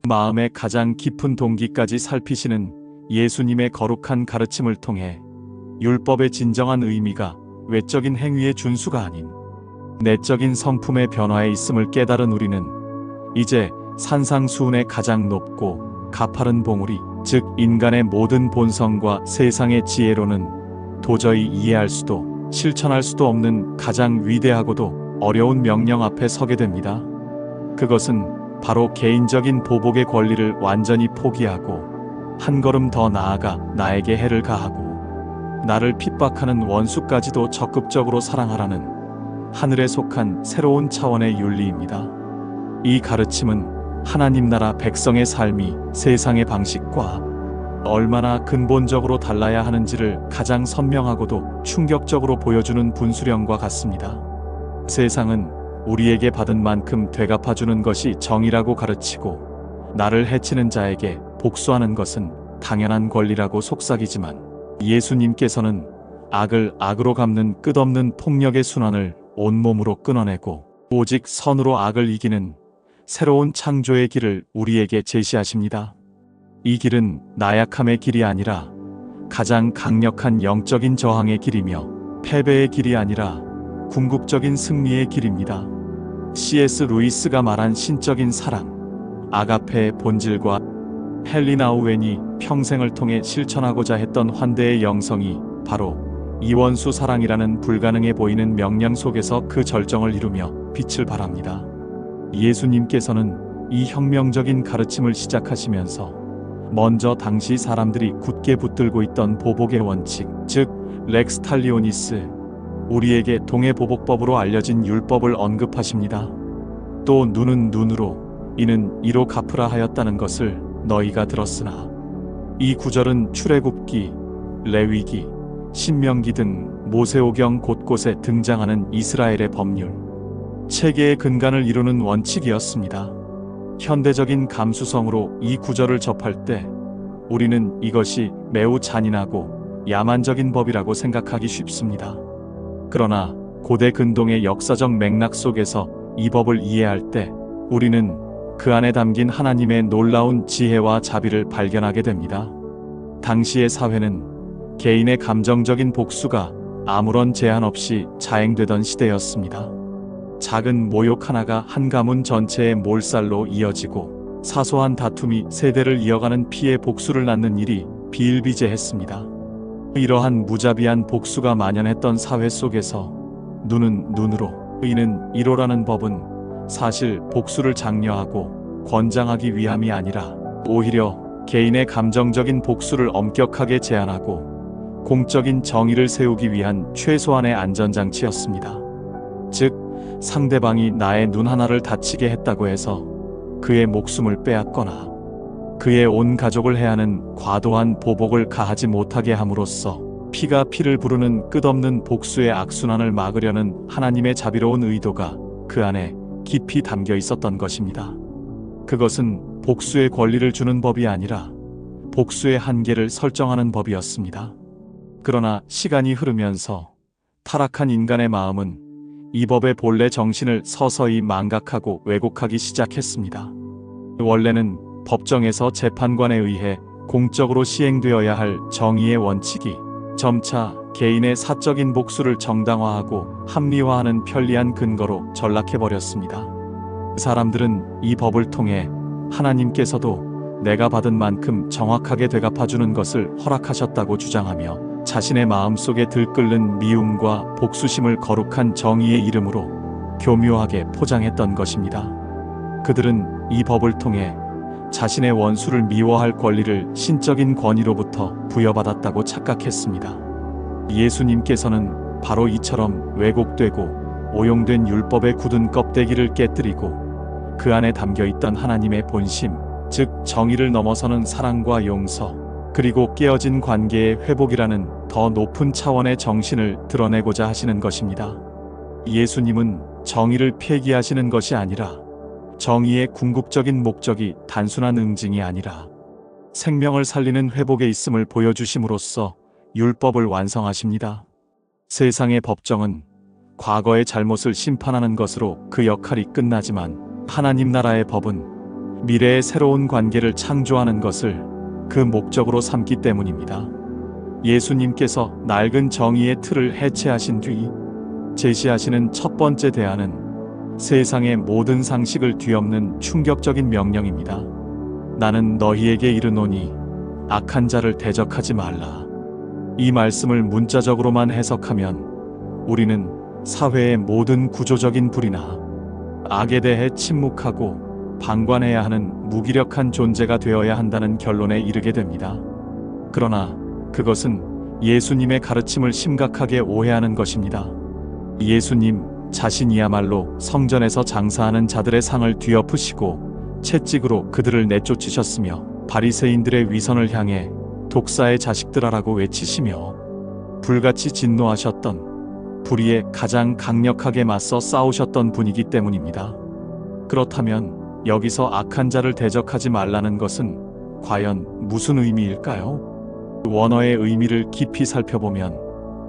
마음의 가장 깊은 동기까지 살피시는 예수님의 거룩한 가르침을 통해 율법의 진정한 의미가 외적인 행위의 준수가 아닌 내적인 성품의 변화에 있음을 깨달은 우리는 이제 산상수훈의 가장 높고 가파른 봉우리, 즉 인간의 모든 본성과 세상의 지혜로는 도저히 이해할 수도 실천할 수도 없는 가장 위대하고도 어려운 명령 앞에 서게 됩니다. 그것은 바로 개인적인 보복의 권리를 완전히 포기하고 한 걸음 더 나아가 나에게 해를 가하고 나를 핍박하는 원수까지도 적극적으로 사랑하라는 하늘에 속한 새로운 차원의 윤리입니다. 이 가르침은 하나님 나라 백성의 삶이 세상의 방식과 얼마나 근본적으로 달라야 하는지를 가장 선명하고도 충격적으로 보여주는 분수령과 같습니다. 세상은 우리에게 받은 만큼 되갚아주는 것이 정의라고 가르치고 나를 해치는 자에게 복수하는 것은 당연한 권리라고 속삭이지만 예수님께서는 악을 악으로 갚는 끝없는 폭력의 순환을 온몸으로 끊어내고 오직 선으로 악을 이기는 새로운 창조의 길을 우리에게 제시하십니다. 이 길은 나약함의 길이 아니라 가장 강력한 영적인 저항의 길이며 패배의 길이 아니라 궁극적인 승리의 길입니다. C.S. 루이스가 말한 신적인 사랑, 아가페의 본질과 헬리나 오웬이 평생을 통해 실천하고자 했던 환대의 영성이 바로 이원수 사랑이라는 불가능해 보이는 명령 속에서 그 절정을 이루며 빛을 발합니다. 예수님께서는 이 혁명적인 가르침을 시작하시면서 먼저 당시 사람들이 굳게 붙들고 있던 보복의 원칙, 즉 렉스 탈리오니스, 우리에게 동해보복법으로 알려진 율법을 언급하십니다. 또 눈은 눈으로, 이는 이로 갚으라 하였다는 것을 너희가 들었으나, 이 구절은 출애굽기, 레위기, 신명기 등 모세오경 곳곳에 등장하는 이스라엘의 법률, 체계의 근간을 이루는 원칙이었습니다. 현대적인 감수성으로 이 구절을 접할 때 우리는 이것이 매우 잔인하고 야만적인 법이라고 생각하기 쉽습니다. 그러나 고대 근동의 역사적 맥락 속에서 이 법을 이해할 때 우리는 그 안에 담긴 하나님의 놀라운 지혜와 자비를 발견하게 됩니다. 당시의 사회는 개인의 감정적인 복수가 아무런 제한 없이 자행되던 시대였습니다. 작은 모욕 하나가 한 가문 전체의 몰살로 이어지고 사소한 다툼이 세대를 이어가는 피해 복수를 낳는 일이 비일비재했습니다. 이러한 무자비한 복수가 만연했던 사회 속에서 눈은 눈으로, 이는 이로라는 법은 사실 복수를 장려하고 권장하기 위함이 아니라 오히려 개인의 감정적인 복수를 엄격하게 제한하고 공적인 정의를 세우기 위한 최소한의 안전장치였습니다. 즉 상대방이 나의 눈 하나를 다치게 했다고 해서 그의 목숨을 빼앗거나 그의 온 가족을 해하는 과도한 보복을 가하지 못하게 함으로써 피가 피를 부르는 끝없는 복수의 악순환을 막으려는 하나님의 자비로운 의도가 그 안에 깊이 담겨 있었던 것입니다. 그것은 복수의 권리를 주는 법이 아니라 복수의 한계를 설정하는 법이었습니다. 그러나 시간이 흐르면서 타락한 인간의 마음은 이 법의 본래 정신을 서서히 망각하고 왜곡하기 시작했습니다. 원래는 법정에서 재판관에 의해 공적으로 시행되어야 할 정의의 원칙이 점차 개인의 사적인 복수를 정당화하고 합리화하는 편리한 근거로 전락해버렸습니다. 사람들은 이 법을 통해 하나님께서도 내가 받은 만큼 정확하게 되갚아주는 것을 허락하셨다고 주장하며 자신의 마음속에 들끓는 미움과 복수심을 거룩한 정의의 이름으로 교묘하게 포장했던 것입니다. 그들은 이 법을 통해 자신의 원수를 미워할 권리를 신적인 권위로부터 부여받았다고 착각했습니다. 예수님께서는 바로 이처럼 왜곡되고 오용된 율법의 굳은 껍데기를 깨뜨리고 그 안에 담겨있던 하나님의 본심, 즉 정의를 넘어서는 사랑과 용서, 그리고 깨어진 관계의 회복이라는 더 높은 차원의 정신을 드러내고자 하시는 것입니다. 예수님은 정의를 폐기하시는 것이 아니라 정의의 궁극적인 목적이 단순한 응징이 아니라 생명을 살리는 회복에 있음을 보여주심으로써 율법을 완성하십니다. 세상의 법정은 과거의 잘못을 심판하는 것으로 그 역할이 끝나지만 하나님 나라의 법은 미래의 새로운 관계를 창조하는 것을 그 목적으로 삼기 때문입니다. 예수님께서 낡은 정의의 틀을 해체하신 뒤 제시하시는 첫 번째 대안은 세상의 모든 상식을 뒤엎는 충격적인 명령입니다. 나는 너희에게 이르노니 악한 자를 대적하지 말라. 이 말씀을 문자적으로만 해석하면 우리는 사회의 모든 구조적인 불이나 악에 대해 침묵하고 방관해야 하는 무기력한 존재가 되어야 한다는 결론에 이르게 됩니다. 그러나 그것은 예수님의 가르침을 심각하게 오해하는 것입니다. 예수님 자신이야말로 성전에서 장사하는 자들의 상을 뒤엎으시고 채찍으로 그들을 내쫓으셨으며 바리새인들의 위선을 향해 독사의 자식들아라고 외치시며 불같이 진노하셨던 불의에 가장 강력하게 맞서 싸우셨던 분이기 때문입니다. 그렇다면 여기서 악한 자를 대적하지 말라는 것은 과연 무슨 의미일까요? 원어의 의미를 깊이 살펴보면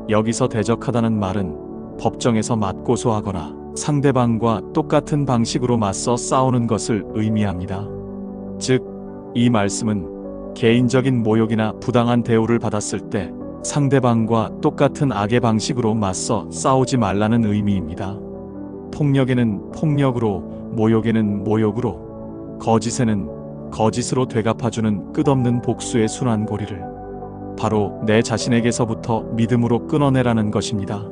여기서 대적하다는 말은 법정에서 맞고소하거나 상대방과 똑같은 방식으로 맞서 싸우는 것을 의미합니다. 즉, 이 말씀은 개인적인 모욕이나 부당한 대우를 받았을 때 상대방과 똑같은 악의 방식으로 맞서 싸우지 말라는 의미입니다. 폭력에는 폭력으로, 모욕에는 모욕으로, 거짓에는 거짓으로 되갚아주는 끝없는 복수의 순환고리를 바로 내 자신에게서부터 믿음으로 끊어내라는 것입니다.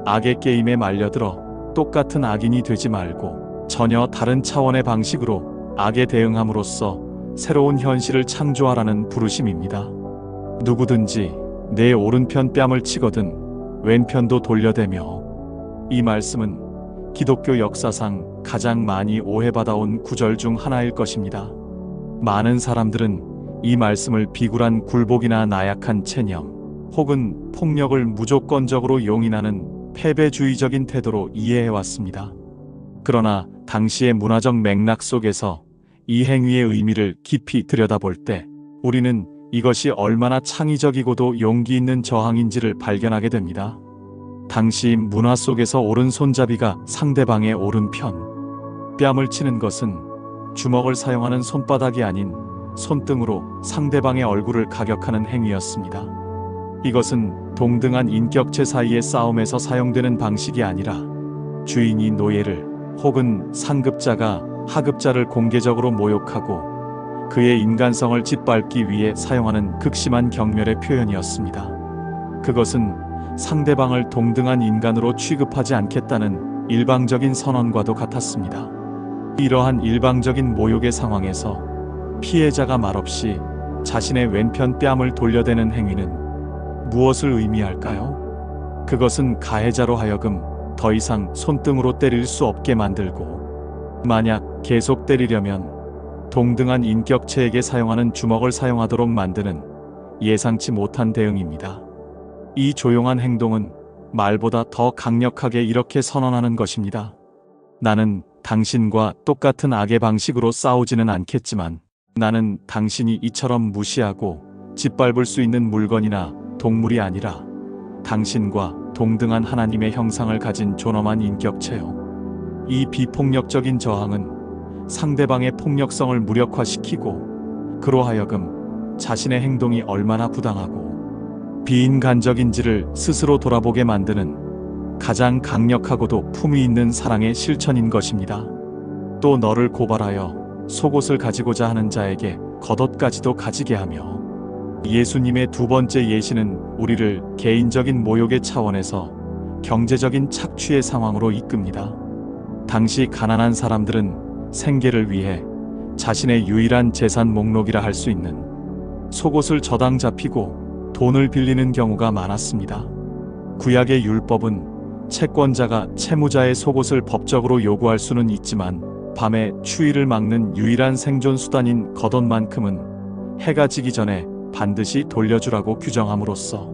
악의 게임에 말려들어 똑같은 악인이 되지 말고 전혀 다른 차원의 방식으로 악에 대응함으로써 새로운 현실을 창조하라는 부르심입니다. 누구든지 내 오른편 뺨을 치거든 왼편도 돌려대며. 이 말씀은 기독교 역사상 가장 많이 오해받아온 구절 중 하나일 것입니다. 많은 사람들은 이 말씀을 비굴한 굴복이나 나약한 체념 혹은 폭력을 무조건적으로 용인하는 패배주의적인 태도로 이해해왔습니다. 그러나 당시의 문화적 맥락 속에서 이 행위의 의미를 깊이 들여다볼 때 우리는 이것이 얼마나 창의적이고도 용기 있는 저항인지를 발견하게 됩니다. 당시 문화 속에서 오른손잡이가 상대방의 오른편 뺨을 치는 것은 주먹을 사용하는 손바닥이 아닌 손등으로 상대방의 얼굴을 가격하는 행위였습니다. 이것은 동등한 인격체 사이의 싸움에서 사용되는 방식이 아니라 주인이 노예를 혹은 상급자가 하급자를 공개적으로 모욕하고 그의 인간성을 짓밟기 위해 사용하는 극심한 경멸의 표현이었습니다. 그것은 상대방을 동등한 인간으로 취급하지 않겠다는 일방적인 선언과도 같았습니다. 이러한 일방적인 모욕의 상황에서 피해자가 말없이 자신의 왼편 뺨을 돌려대는 행위는 무엇을 의미할까요? 그것은 가해자로 하여금 더 이상 손등으로 때릴 수 없게 만들고 만약 계속 때리려면 동등한 인격체에게 사용하는 주먹을 사용하도록 만드는 예상치 못한 대응입니다. 이 조용한 행동은 말보다 더 강력하게 이렇게 선언하는 것입니다. 나는 당신과 똑같은 악의 방식으로 싸우지는 않겠지만 나는 당신이 이처럼 무시하고 짓밟을 수 있는 물건이나 동물이 아니라 당신과 동등한 하나님의 형상을 가진 존엄한 인격체요. 이 비폭력적인 저항은 상대방의 폭력성을 무력화시키고 그로 하여금 자신의 행동이 얼마나 부당하고 비인간적인지를 스스로 돌아보게 만드는 가장 강력하고도 품위 있는 사랑의 실천인 것입니다. 또 너를 고발하여 속옷을 가지고자 하는 자에게 겉옷까지도 가지게 하며. 예수님의 두 번째 예시는 우리를 개인적인 모욕의 차원에서 경제적인 착취의 상황으로 이끕니다. 당시 가난한 사람들은 생계를 위해 자신의 유일한 재산 목록이라 할 수 있는 속옷을 저당 잡히고 돈을 빌리는 경우가 많았습니다. 구약의 율법은 채권자가 채무자의 속옷을 법적으로 요구할 수는 있지만 밤에 추위를 막는 유일한 생존 수단인 겉옷만큼은 해가 지기 전에 반드시 돌려주라고 규정함으로써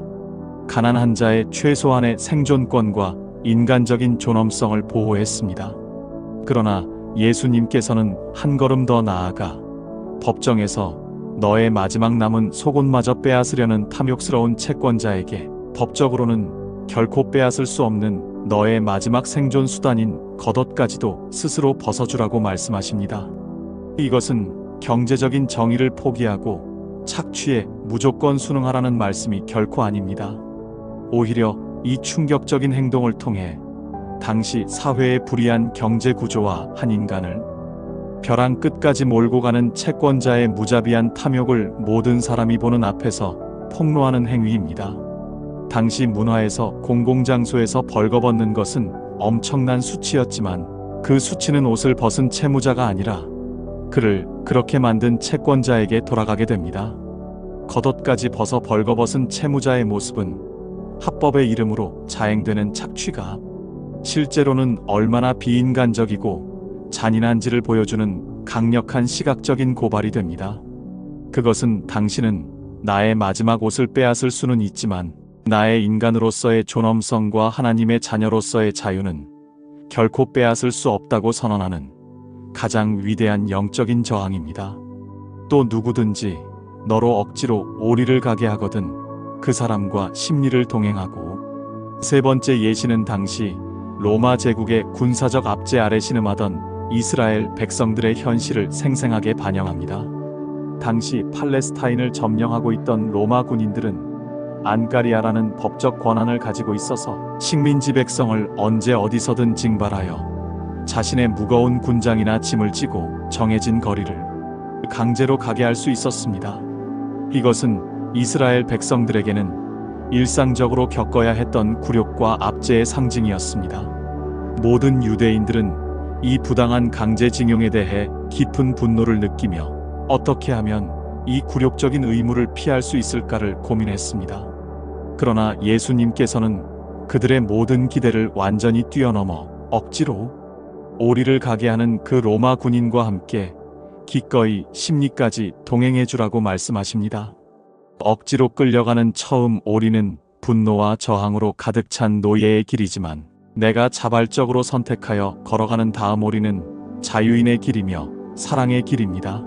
가난한 자의 최소한의 생존권과 인간적인 존엄성을 보호했습니다. 그러나 예수님께서는 한 걸음 더 나아가 법정에서 너의 마지막 남은 속옷마저 빼앗으려는 탐욕스러운 채권자에게 법적으로는 결코 빼앗을 수 없는 너의 마지막 생존 수단인 겉옷까지도 스스로 벗어주라고 말씀하십니다. 이것은 경제적인 정의를 포기하고 착취에 무조건 순응하라는 말씀이 결코 아닙니다. 오히려 이 충격적인 행동을 통해 당시 사회의 불이한 경제 구조와 한 인간을 벼랑 끝까지 몰고 가는 채권자의 무자비한 탐욕을 모든 사람이 보는 앞에서 폭로하는 행위입니다. 당시 문화에서 공공장소에서 벌거벗는 것은 엄청난 수치였지만 그 수치는 옷을 벗은 채무자가 아니라 그를 그렇게 만든 채권자에게 돌아가게 됩니다. 겉옷까지 벗어 벌거벗은 채무자의 모습은 합법의 이름으로 자행되는 착취가 실제로는 얼마나 비인간적이고 잔인한지를 보여주는 강력한 시각적인 고발이 됩니다. 그것은 당신은 나의 마지막 옷을 빼앗을 수는 있지만 나의 인간으로서의 존엄성과 하나님의 자녀로서의 자유는 결코 빼앗을 수 없다고 선언하는 가장 위대한 영적인 저항입니다. 또 누구든지 너로 억지로 오리를 가게 하거든 그 사람과 심리를 동행하고. 세 번째 예시는 당시 로마 제국의 군사적 압제 아래 신음하던 이스라엘 백성들의 현실을 생생하게 반영합니다. 당시 팔레스타인을 점령하고 있던 로마 군인들은 안가리아라는 법적 권한을 가지고 있어서 식민지 백성을 언제 어디서든 징발하여 자신의 무거운 군장이나 짐을 찌고 정해진 거리를 강제로 가게 할 수 있었습니다. 이것은 이스라엘 백성들에게는 일상적으로 겪어야 했던 굴욕과 압제의 상징이었습니다. 모든 유대인들은 이 부당한 강제징용에 대해 깊은 분노를 느끼며 어떻게 하면 이 굴욕적인 의무를 피할 수 있을까를 고민했습니다. 그러나 예수님께서는 그들의 모든 기대를 완전히 뛰어넘어 억지로 오리를 가게 하는 그 로마 군인과 함께 기꺼이 심리까지 동행해 주라고 말씀하십니다. 억지로 끌려가는 처음 오리는 분노와 저항으로 가득 찬 노예의 길이지만 내가 자발적으로 선택하여 걸어가는 다음 오리는 자유인의 길이며 사랑의 길입니다.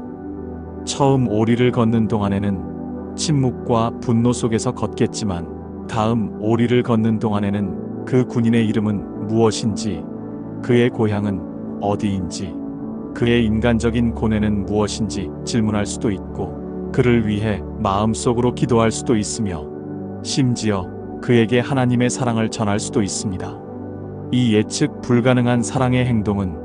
처음 오리를 걷는 동안에는 침묵과 분노 속에서 걷겠지만 다음 오리를 걷는 동안에는 그 군인의 이름은 무엇인지, 그의 고향은 어디인지, 그의 인간적인 고뇌는 무엇인지 질문할 수도 있고 그를 위해 마음속으로 기도할 수도 있으며 심지어 그에게 하나님의 사랑을 전할 수도 있습니다. 이 예측 불가능한 사랑의 행동은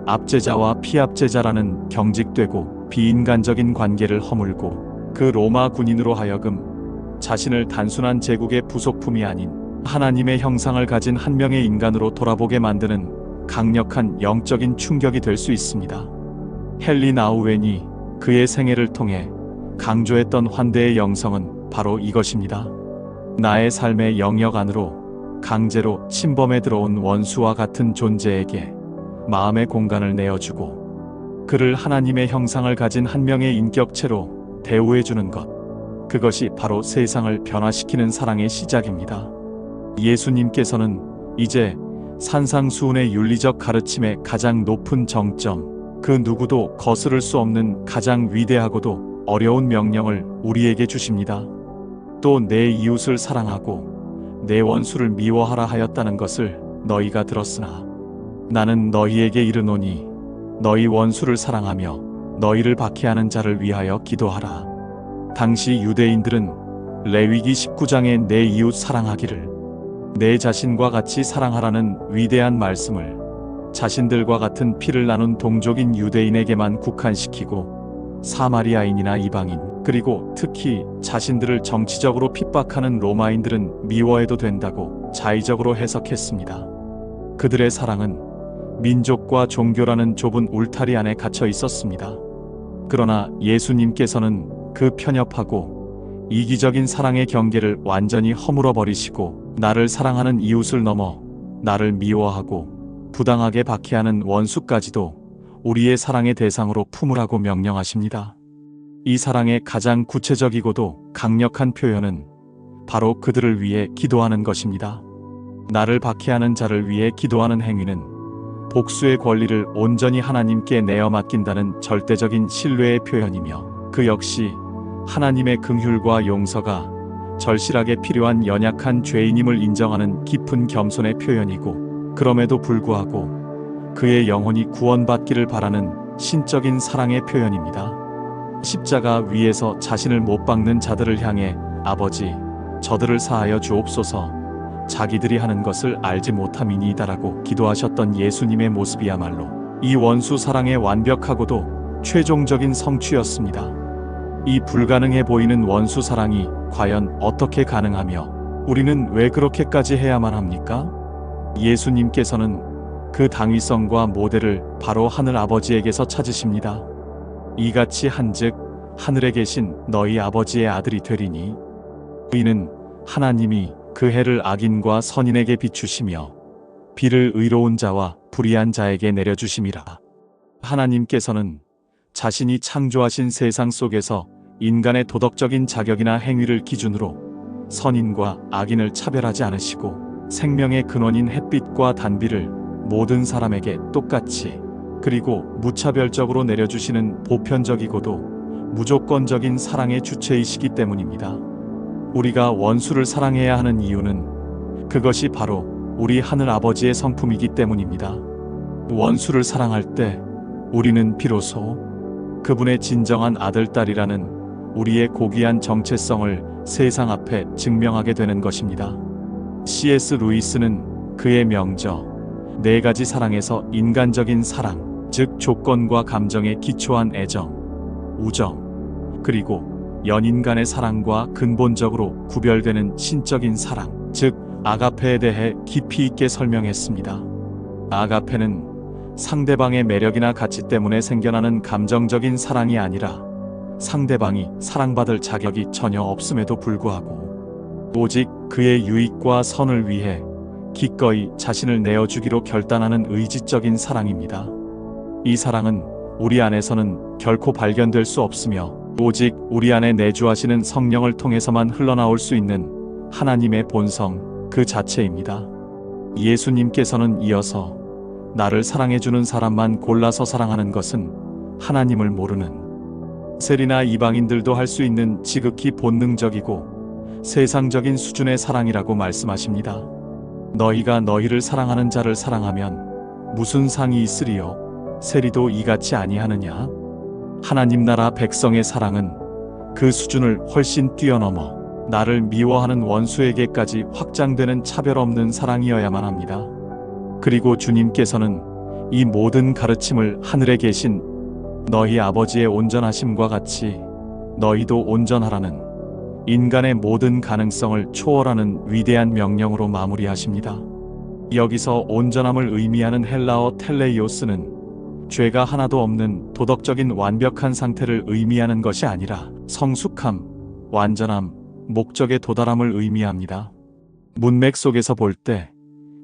압제자와 피압제자라는 경직되고 비인간적인 관계를 허물고 그 로마 군인으로 하여금 자신을 단순한 제국의 부속품이 아닌 하나님의 형상을 가진 한 명의 인간으로 돌아보게 만드는 강력한 영적인 충격이 될 수 있습니다. 헨리 나우엔이 그의 생애를 통해 강조했던 환대의 영성은 바로 이것입니다. 나의 삶의 영역 안으로 강제로 침범해 들어온 원수와 같은 존재에게 마음의 공간을 내어주고 그를 하나님의 형상을 가진 한 명의 인격체로 대우해주는 것, 그것이 바로 세상을 변화시키는 사랑의 시작입니다. 예수님께서는 이제 산상수훈의 윤리적 가르침의 가장 높은 정점, 그 누구도 거스를 수 없는 가장 위대하고도 어려운 명령을 우리에게 주십니다. 또 내 이웃을 사랑하고 내 원수를 미워하라 하였다는 것을 너희가 들었으나 나는 너희에게 이르노니 너희 원수를 사랑하며 너희를 박해하는 자를 위하여 기도하라. 당시 유대인들은 레위기 19장의 내 이웃 사랑하기를 내 자신과 같이 사랑하라는 위대한 말씀을 자신들과 같은 피를 나눈 동족인 유대인에게만 국한시키고 사마리아인이나 이방인, 그리고 특히 자신들을 정치적으로 핍박하는 로마인들은 미워해도 된다고 자의적으로 해석했습니다. 그들의 사랑은 민족과 종교라는 좁은 울타리 안에 갇혀 있었습니다. 그러나 예수님께서는 그 편협하고 이기적인 사랑의 경계를 완전히 허물어 버리시고 나를 사랑하는 이웃을 넘어 나를 미워하고 부당하게 박해하는 원수까지도 우리의 사랑의 대상으로 품으라고 명령하십니다. 이 사랑의 가장 구체적이고도 강력한 표현은 바로 그들을 위해 기도하는 것입니다. 나를 박해하는 자를 위해 기도하는 행위는 복수의 권리를 온전히 하나님께 내어 맡긴다는 절대적인 신뢰의 표현이며 그 역시 하나님의 긍휼과 용서가 절실하게 필요한 연약한 죄인임을 인정하는 깊은 겸손의 표현이고, 그럼에도 불구하고 그의 영혼이 구원받기를 바라는 신적인 사랑의 표현입니다. 십자가 위에서 자신을 못 박는 자들을 향해 아버지, 저들을 사하여 주옵소서, 자기들이 하는 것을 알지 못함이니이다라고 기도하셨던 예수님의 모습이야말로 이 원수 사랑의 완벽하고도 최종적인 성취였습니다. 이 불가능해 보이는 원수 사랑이 과연 어떻게 가능하며 우리는 왜 그렇게까지 해야만 합니까? 예수님께서는 그 당위성과 모델을 바로 하늘 아버지에게서 찾으십니다. 이같이 한즉 하늘에 계신 너희 아버지의 아들이 되리니, 이는 하나님이 그 해를 악인과 선인에게 비추시며 비를 의로운 자와 불의한 자에게 내려주심이라. 하나님께서는 자신이 창조하신 세상 속에서 인간의 도덕적인 자격이나 행위를 기준으로 선인과 악인을 차별하지 않으시고 생명의 근원인 햇빛과 단비를 모든 사람에게 똑같이 그리고 무차별적으로 내려주시는 보편적이고도 무조건적인 사랑의 주체이시기 때문입니다. 우리가 원수를 사랑해야 하는 이유는 그것이 바로 우리 하늘 아버지의 성품이기 때문입니다. 원수를 사랑할 때 우리는 비로소 그분의 진정한 아들, 딸이라는 우리의 고귀한 정체성을 세상 앞에 증명하게 되는 것입니다. C.S. 루이스는 그의 명저 네 가지 사랑에서 인간적인 사랑, 즉 조건과 감정에 기초한 애정, 우정, 그리고 연인 간의 사랑과 근본적으로 구별되는 신적인 사랑, 즉 아가페에 대해 깊이 있게 설명했습니다. 아가페는 상대방의 매력이나 가치 때문에 생겨나는 감정적인 사랑이 아니라 상대방이 사랑받을 자격이 전혀 없음에도 불구하고 오직 그의 유익과 선을 위해 기꺼이 자신을 내어주기로 결단하는 의지적인 사랑입니다. 이 사랑은 우리 안에서는 결코 발견될 수 없으며 오직 우리 안에 내주하시는 성령을 통해서만 흘러나올 수 있는 하나님의 본성 그 자체입니다. 예수님께서는 이어서 나를 사랑해주는 사람만 골라서 사랑하는 것은 하나님을 모르는 세리나 이방인들도 할 수 있는 지극히 본능적이고 세상적인 수준의 사랑이라고 말씀하십니다. 너희가 너희를 사랑하는 자를 사랑하면 무슨 상이 있으리요? 세리도 이같이 아니하느냐? 하나님 나라 백성의 사랑은 그 수준을 훨씬 뛰어넘어 나를 미워하는 원수에게까지 확장되는 차별 없는 사랑이어야만 합니다. 그리고 주님께서는 이 모든 가르침을 하늘에 계신 너희 아버지의 온전하심과 같이 너희도 온전하라는 인간의 모든 가능성을 초월하는 위대한 명령으로 마무리하십니다. 여기서 온전함을 의미하는 헬라어 텔레이오스는 죄가 하나도 없는 도덕적인 완벽한 상태를 의미하는 것이 아니라 성숙함, 완전함, 목적에 도달함을 의미합니다. 문맥 속에서 볼 때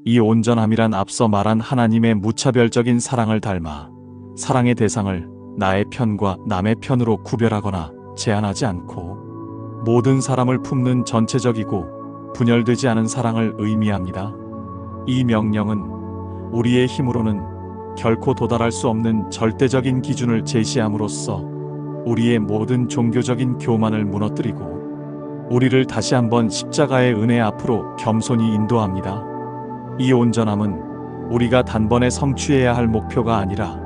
이 온전함이란 앞서 말한 하나님의 무차별적인 사랑을 닮아 사랑의 대상을 나의 편과 남의 편으로 구별하거나 제한하지 않고 모든 사람을 품는 전체적이고 분열되지 않은 사랑을 의미합니다. 이 명령은 우리의 힘으로는 결코 도달할 수 없는 절대적인 기준을 제시함으로써 우리의 모든 종교적인 교만을 무너뜨리고 우리를 다시 한번 십자가의 은혜 앞으로 겸손히 인도합니다. 이 온전함은 우리가 단번에 성취해야 할 목표가 아니라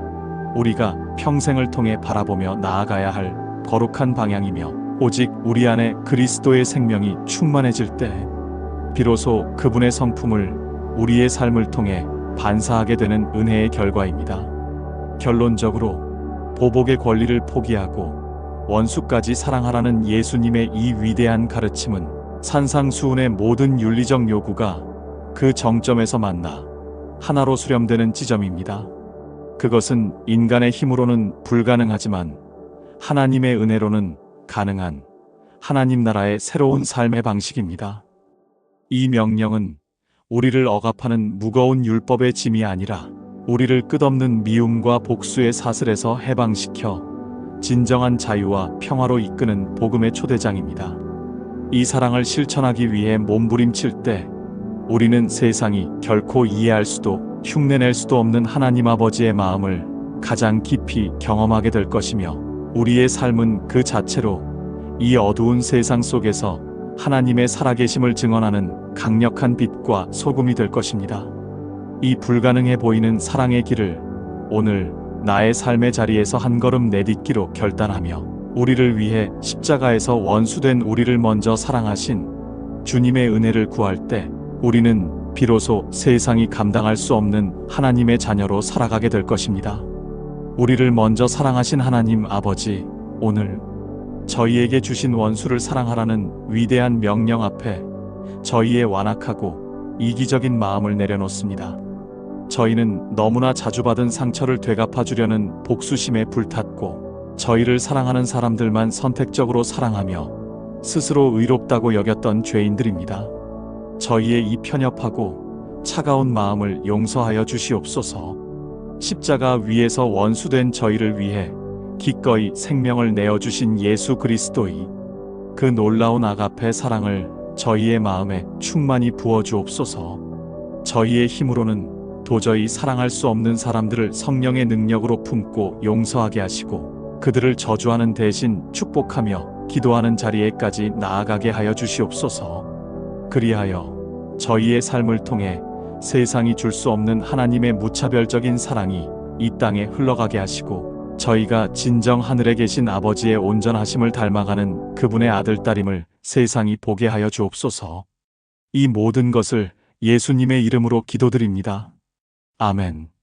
우리가 평생을 통해 바라보며 나아가야 할 거룩한 방향이며 오직 우리 안에 그리스도의 생명이 충만해질 때 비로소 그분의 성품을 우리의 삶을 통해 반사하게 되는 은혜의 결과입니다. 결론적으로 보복의 권리를 포기하고 원수까지 사랑하라는 예수님의 이 위대한 가르침은 산상수훈의 모든 윤리적 요구가 그 정점에서 만나 하나로 수렴되는 지점입니다. 그것은 인간의 힘으로는 불가능하지만 하나님의 은혜로는 가능한 하나님 나라의 새로운 삶의 방식입니다. 이 명령은 우리를 억압하는 무거운 율법의 짐이 아니라 우리를 끝없는 미움과 복수의 사슬에서 해방시켜 진정한 자유와 평화로 이끄는 복음의 초대장입니다. 이 사랑을 실천하기 위해 몸부림칠 때 우리는 세상이 결코 이해할 수도 흉내낼 수도 없는 하나님 아버지의 마음을 가장 깊이 경험하게 될 것이며 우리의 삶은 그 자체로 이 어두운 세상 속에서 하나님의 살아계심을 증언하는 강력한 빛과 소금이 될 것입니다. 이 불가능해 보이는 사랑의 길을 오늘 나의 삶의 자리에서 한 걸음 내딛기로 결단하며 우리를 위해 십자가에서 원수된 우리를 먼저 사랑하신 주님의 은혜를 구할 때 우리는 비로소 세상이 감당할 수 없는 하나님의 자녀로 살아가게 될 것입니다. 우리를 먼저 사랑하신 하나님 아버지, 오늘 저희에게 주신 원수를 사랑하라는 위대한 명령 앞에 저희의 완악하고 이기적인 마음을 내려놓습니다. 저희는 너무나 자주 받은 상처를 되갚아주려는 복수심에 불탔고 저희를 사랑하는 사람들만 선택적으로 사랑하며 스스로 의롭다고 여겼던 죄인들입니다. 저희의 이 편협하고 차가운 마음을 용서하여 주시옵소서. 십자가 위에서 원수된 저희를 위해 기꺼이 생명을 내어주신 예수 그리스도의 그 놀라운 아가페 사랑을 저희의 마음에 충만히 부어주옵소서. 저희의 힘으로는 도저히 사랑할 수 없는 사람들을 성령의 능력으로 품고 용서하게 하시고 그들을 저주하는 대신 축복하며 기도하는 자리에까지 나아가게 하여 주시옵소서. 그리하여 저희의 삶을 통해 세상이 줄 수 없는 하나님의 무차별적인 사랑이 이 땅에 흘러가게 하시고 저희가 진정 하늘에 계신 아버지의 온전하심을 닮아가는 그분의 아들딸임을 세상이 보게 하여 주옵소서. 이 모든 것을 예수님의 이름으로 기도드립니다. 아멘.